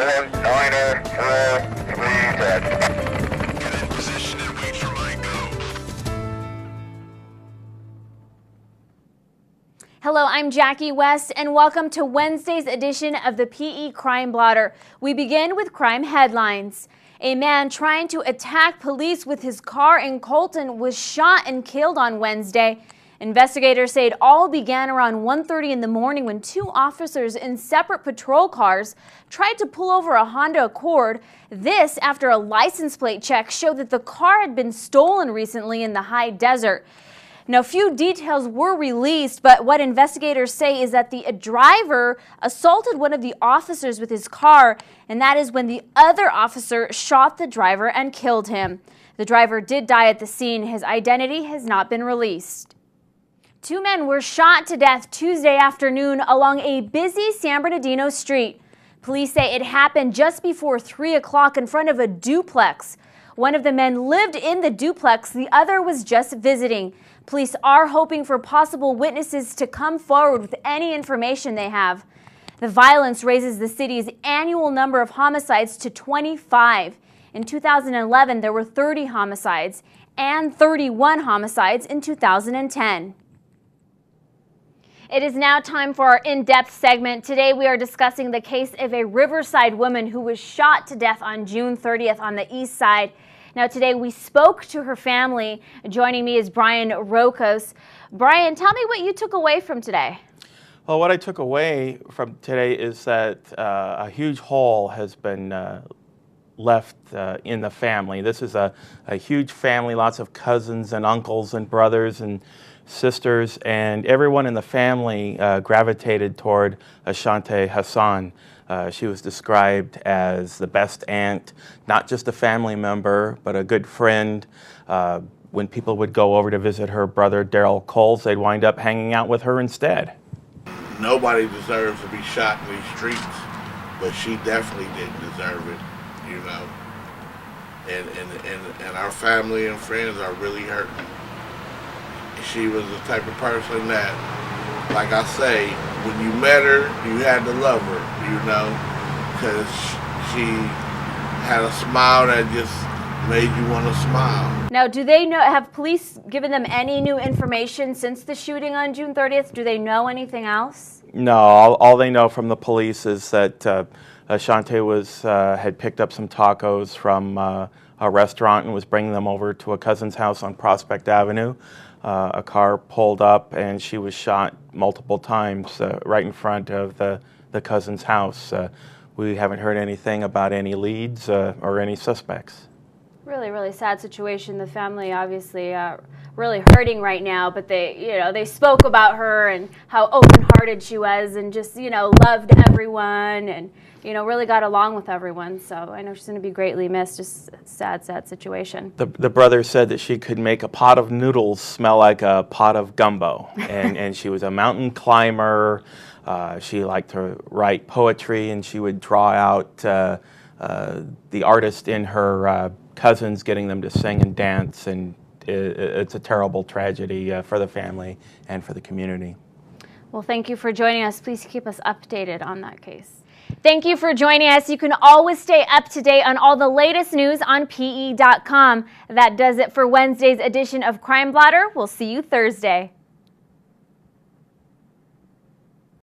7, Niner, 4, 3, dead. Get in position and wait for my go. Hello, I'm Jackie West, and welcome to Wednesday's edition of the PE Crime Blotter. We begin with crime headlines. A man trying to attack police with his car in Colton was shot and killed on Wednesday. Investigators say it all began around 1:30 in the morning when two officers in separate patrol cars tried to pull over a Honda Accord. This after a license plate check showed that the car had been stolen recently in the high desert. Now, few details were released, but what investigators say is that the driver assaulted one of the officers with his car, and that is when the other officer shot the driver and killed him. The driver did die at the scene. His identity has not been released. Two men were shot to death Tuesday afternoon along a busy San Bernardino street. Police say it happened just before 3 o'clock in front of a duplex. One of the men lived in the duplex, the other was just visiting. Police are hoping for possible witnesses to come forward with any information they have. The violence raises the city's annual number of homicides to 25. In 2011, there were 30 homicides and 31 homicides in 2010. It is now time for our in-depth segment. Today we are discussing the case of a Riverside woman who was shot to death on June 30th on the east side. Now today we spoke to her family. Joining me is Brian Rokos. Brian, tell me what you took away from today. Well, what I took away from today is that a huge hole has been left in the family. This is a huge family, lots of cousins and uncles and brothers and sisters, and everyone in the family gravitated toward Ashante Hassan. She was described as the best aunt, not just a family member, but a good friend. When people would go over to visit her brother, Daryl Coles, they'd wind up hanging out with her instead. Nobody deserves to be shot in these streets, but she definitely didn't deserve it, you know. And our family and friends are really hurting. She was the type of person that, like I say, when you met her, you had to love her, you know, because she had a smile that just made you want to smile. Now, do they know, have police given them any new information since the shooting on June 30th? Do they know anything else? No, all they know from the police is that Ashante had picked up some tacos from a restaurant and was bringing them over to a cousin's house on Prospect Avenue. A car pulled up and she was shot multiple times right in front of the cousin's house. We haven't heard anything about any leads or any suspects. Really, really sad situation. The family obviously really hurting right now, but they spoke about her and how open-hearted she was and just, loved everyone and, really got along with everyone. So I know she's going to be greatly missed. Just a sad, sad situation. The brother said that she could make a pot of noodles smell like a pot of gumbo. And she was a mountain climber. She liked to write poetry, and she would draw out the artist in her cousins, getting them to sing and dance. And it's a terrible tragedy for the family and for the community. Well, thank you for joining us. Please keep us updated on that case. Thank you for joining us. You can always stay up to date on all the latest news on PE.com. That does it for Wednesday's edition of Crime Blotter. We'll see you Thursday.